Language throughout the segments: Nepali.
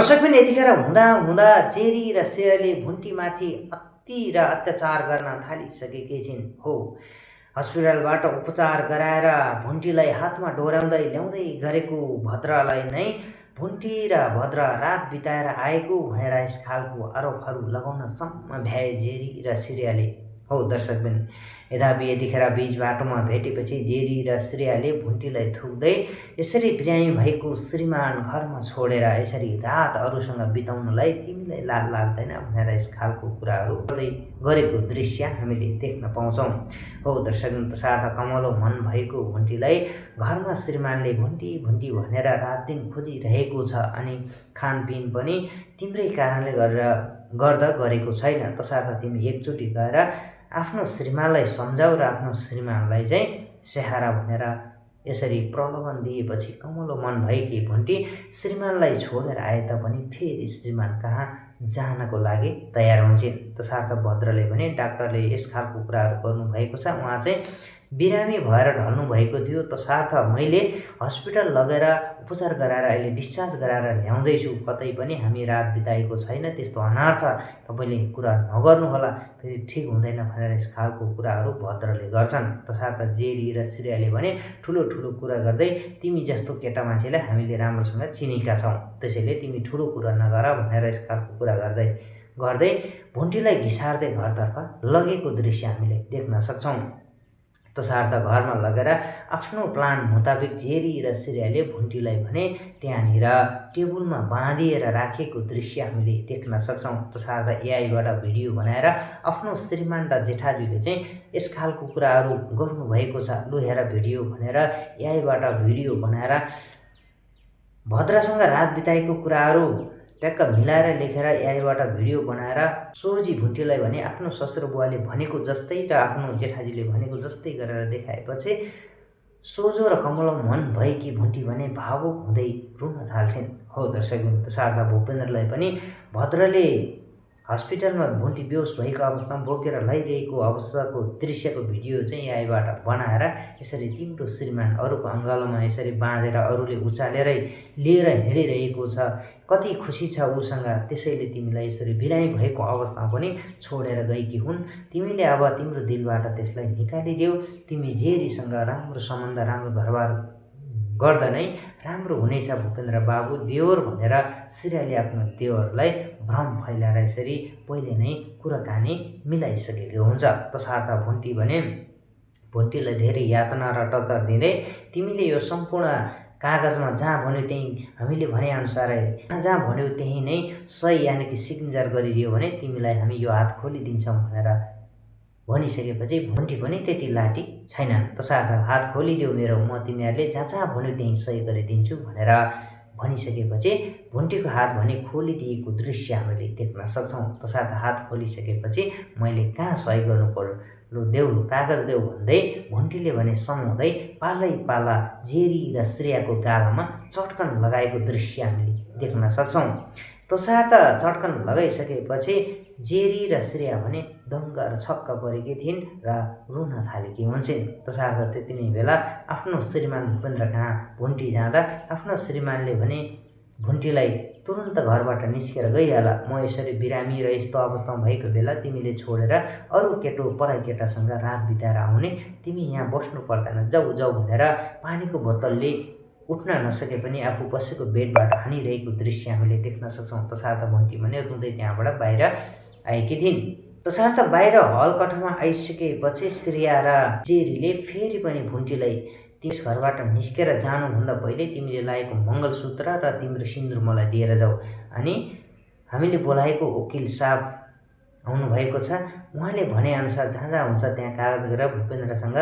दर्शक पनि यतिखेर हुँदा हुँदा जेरी र श्रेयाले भुन्टीमाथि अति र अत्याचार गर्न थालिसकेकी छिन्। हो, हस्पिटलबाट उपचार गराएर भुन्टीलाई हातमा डोर्याउँदै ल्याउँदै गरेको भद्रलाई नै भुन्टी र भद्र रात बिताएर आएको भनेर यस खालको आरोपहरू लगाउनसम्म भ्याए जेरी र श्रेयाले। हो दर्शकबिन, यद्यपि यतिखेर बीच बाटोमा भेटेपछि जेरी र श्रेयाले भुन्टीलाई थुक्दै यसरी बिरामी भएको श्रीमान घरमा छोडेर यसरी रात अरूसँग बिताउनलाई तिमीलाई लाज लाग्दैन भनेर यस खालको कुराहरू गर्दै गरेको दृश्य हामीले देख्न पाउँछौँ। हो दर्शकबिन, तसर्थ कमलो मन भएको भुन्टीलाई घरमा श्रीमानले भुन्टी भुन्टी भनेर रात दिन खोजिरहेको छ अनि खानपिन पनि तिम्रै कारणले गर्दा गरेको छैन। तसर्थ तिमी एकचोटि गएर आफ्नो श्रीमानलाई सम्झाऊ र आफ्नो श्रीमानलाई चाहिँ स्याहारा भनेर यसरी प्रलोभन दिएपछि कमलो मन भएकी भुन्टी श्रीमानलाई छोडेर आए तापनि फेरि श्रीमान कहाँ जानको लागि तयार हुन्छन्। तसर्थ भद्रले भने डाक्टरले यस खालको कुराहरू गर्नुभएको छ, उहाँ चाहिँ बिरामी भएर ढल्नु भएको थियो। तसर्थ मैले हस्पिटल लगेर उपचार गराएर अहिले डिस्चार्ज गराएर ल्याउँदैछु, कतै पनि हामी रात बिताएको छैन, त्यस्तो अनर्थ तपाईँले कुरा नगर्नुहोला, फेरि ठिक हुँदैन भनेर यस खालको कुराहरू भद्रले गर्छन्। तसर्थ जेरी र श्रेयाले भने ठुलो ठुलो कुरा गर्दै तिमी जस्तो केटा मान्छेलाई हामीले राम्रोसँग चिनेका छौँ, त्यसैले तिमी ठुलो कुरा नगर भनेर यस खालको कुरा गर्दै भुन्टीलाई घिसार्दै घरतर्फ लगेको दृश्य हामीले देख्न सक्छौँ। तसर्थ घरमा लगेर आफ्नो प्लान मुताबिक जेरी र श्रेयाले भुन्टीलाई भने त्यहाँनिर टेबुलमा बाँधिएर राखेको दृश्य हामीले देख्न सक्छौँ। तसर्थ एआईबाट भिडियो बनाएर आफ्नो श्रीमान र जेठाजुले चाहिँ यस खालको कुराहरू गर्नुभएको छ। लु हेर भिडियो भनेर एआईबाट भिडियो बनाएर भद्रसँग रात बिताएको कुराहरू ट्याक्क मिलाएर लेखेर एआईबाट भिडियो बनाएर सोझी भुन्टीलाई भने आफ्नो ससुरबुवाले भनेको जस्तै र आफ्नो जेठाजीले भनेको जस्तै गरेर देखाएपछि सोझो र कमलो मन भएकी भुन्टी भने भावुक हुँदै रुन थाल्छिन्। हो दर्शकबिन, तसर्थ भूपेन्द्रलाई पनि भद्रले हस्पिटलमा भुन्टी बेहोस भएको अवस्थामा बोकेर लैरहेको अवस्थाको दृश्यको भिडियो चाहिँ एआईबाट बनाएर यसरी तिम्रो श्रीमान अरूको अङ्गालोमा यसरी बाँधेर अरूले उचालेरै लिएर हिँडिरहेको छ, कति खुसी छ उसँग, त्यसैले तिमीलाई यसरी बिरामी भएको अवस्थामा पनि छोडेर गएकी हुन्, तिमीले अब तिम्रो दिलबाट त्यसलाई निकालिदेऊ, तिमी जेरीसँग राम्रो सम्बन्ध राम्रो घरबार गर्दा नै राम्रो हुनेछ भूपेन्द्र बाबु देवर भनेर श्रेयाले आफ्नो देवरलाई भ्रम फैलाएर यसरी पहिले नै कुराकानी मिलाइसकेको हुन्छ। तसर्थ भुन्टी भने भुन्टीलाई धेरै यातना र टचर दिँदै तिमीले यो सम्पूर्ण कागजमा जहाँ भन्यो त्यहीँ हामीले भनेअनुसारै जहाँ भन्यो त्यहीँ नै सही यानि कि सिग्नेचर गरिदियो भने तिमीलाई हामी यो हात खोलिदिन्छौँ भनेर भनिसकेपछि भुन्टी पनि त्यति लाटी छैनन्। तसर्थ हात खोलिदेऊ मेरो, म तिमीहरूले जहाँ जहाँ भन्यो त्यहीँ सही गरिदिन्छु भनेर भनिसकेपछि भुन्टीको हात भने खोलिदिएको दृश्य हामीले देख्न सक्छौँ। तसर्थ हात खोलिसकेपछि मैले कहाँ सही गर्नु पर्यो, लु देऊ, कागज देऊ भन्दै भुन्टीले भने समाउँदै पालै पाला जेरी र श्रेयाको गालामा चट्कन लगाएको दृश्य हामीले देख्न सक्छौँ। तसर्थ चट्कन लगाइसकेपछि जेरी र श्रेया भने दङ्ग र छक्क परेकी थिइन् र रुन थालेकी हुन्छन्। तसर्थ त्यति नै बेला आफ्नो श्रीमान भूपेन्द्र कहाँ भुन्टी जाँदा आफ्नो श्रीमानले भने भुन्टीलाई तुरुन्त घरबाट निस्केर गइहाल, म यसरी बिरामी र यस्तो अवस्थामा भएको बेला तिमीले छोडेर अरू केटो पराई केटासँग रात बिताएर आउने, तिमी यहाँ बस्नु पर्दैन, जाऊ जाऊ भनेर पानीको बोतलले उठ्न नसके पनि आफू बसेको बेडबाट हानिरहेको दृश्य हामीले देख्न सक्छौँ। तसर्थ भुन्टी भने रुँदै त्यहाँबाट बाहिर आएकी थिइन्। तसर्थ बाहिर हल कठमा आइसकेपछि श्रेया र जेरीले फेरि पनि भुन्टीलाई त्यस घरबाट निस्केर जानुभन्दा पहिले तिमीले लागेको मङ्गलसूत्र र तिम्रो सिन्दुर मलाई दिएर जाऊ, अनि हामीले बोलाएको वकिल साहब आउनुभएको छ, उहाँले भनेअनुसार जहाँ जहाँ हुन्छ त्यहाँ कागज गरेर भूपेन्द्रसँग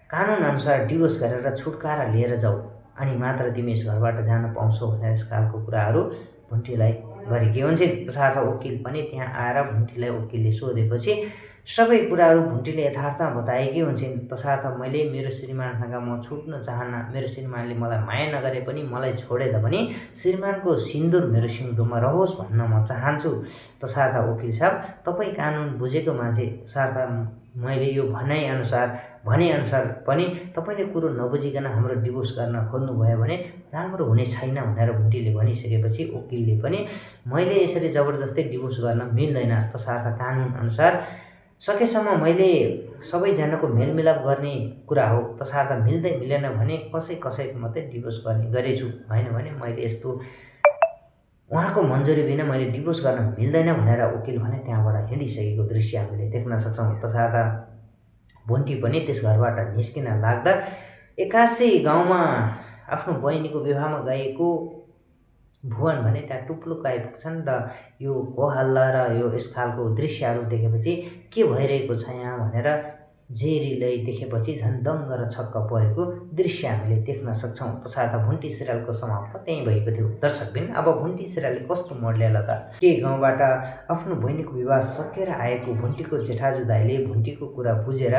कानुनअनुसार डिभोर्स गरेर छुटकारा लिएर जाऊ, अनि मात्र तिमी यस घरबाट जान पाउँछौ भनेर यस खालको कुराहरू भुन्टीलाई गरेकी हुन्छन्। तसर्थ वकिल पनि त्यहाँ आएर भुन्टीलाई वकिलले सोधेपछि सबै कुराहरू भुन्टीले यथार्थमा बताएकै हुन्छन्। तसर्थ मैले मेरो श्रीमानसँग म छुट्न चाहन्न। मेरो श्रीमानले मलाई माया नगरे पनि मलाई छोडे पनि श्रीमानको सिन्दुर मेरो सिउँदोमा रहोस् भन्न म चाहन्छु। तसर्थ वकिल साहब, तपाईँ कानुन बुझेको मान्छे, तसर्थ मैले यो भनेअनुसार पनि तपाईँले कुरो नबुझिकन हाम्रो डिभोर्स गर्न खोज्नुभयो भने राम्रो हुने छैन भनेर भुन्टीले भनिसकेपछि वकिलले पनि मैले यसरी जबरजस्ती डिभोर्स गर्न मिल्दैन, तसर्थ कानुनअनुसार सकेसम्म मैले सबैजनाको मेलमिलाप गर्ने कुरा हो, तसर्थ मिल्दै मिलेन भने कसैको मात्रै डिभोर्स गर्ने गरेछु, होइन भने मैले यस्तो उहाँको मन्जुरी बिना मैले डिभोर्स गर्न मिल्दैन भनेर वकिल भने त्यहाँबाट हिँडिसकेको दृश्य हामीले देख्न सक्छौँ। तसर्थ भुन्टी पनि त्यस घरबाट निस्किन लाग्दा एक्कासी गाउँमा आफ्नो बहिनीको विवाहमा गएको भुवन भने त्यहाँ टुप्लुक्क आइपुग्छन् र यो होहल्ला र यो यस खालको दृश्यहरू देखेपछि के भइरहेको छ यहाँ भनेर जेरीलाई देखेपछि झन् दङ्ग र छक्क परेको दृश्य हामीले देख्न सक्छौँ। तसर्थ भुन्टी सिरियलको समाप्त त्यहीँ भएको थियो। दर्शकबिन, अब भुन्टी सिरियलले कस्तो मोड ल्याला त? के गाउँबाट आफ्नो बहिनीको विवाह सकेर आएको भुन्टीको जेठाजु दाइले भुन्टीको कुरा बुझेर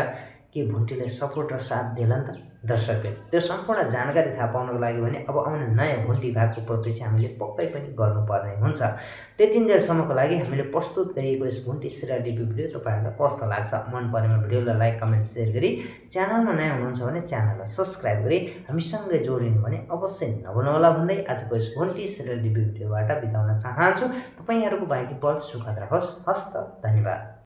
के भुन्टीलाई सपोर्ट र साथ देला नि त? दर्शकबिन, त्यो सम्पूर्ण जानकारी थाहा पाउनको लागि भने अब आउने नयाँ भुन्टी भागको प्रतीक्षा हामीले पक्कै पनि गर्नुपर्ने हुन्छ। त्यतिन्जेलसम्मको लागि हामीले प्रस्तुत गरिएको यस भुन्टी सिरियल रिभ्यू भिडियो तपाईँहरूलाई कस्तो लाग्छ? मन परेमा भिडियोलाई लाइक, कमेन्ट, सेयर गरी च्यानलमा नयाँ हुनुहुन्छ भने च्यानललाई सब्सक्राइब गरी हामीसँगै जोडिनु भने अवश्य नभुल्नुहोला भन्दै आजको यस भुन्टी सिरियल रिभ्यू भिडियोबाट बिताउन चाहन्छु। तपाईँहरूको बाँकी पल सुखद रहोस्। हस्त, धन्यवाद।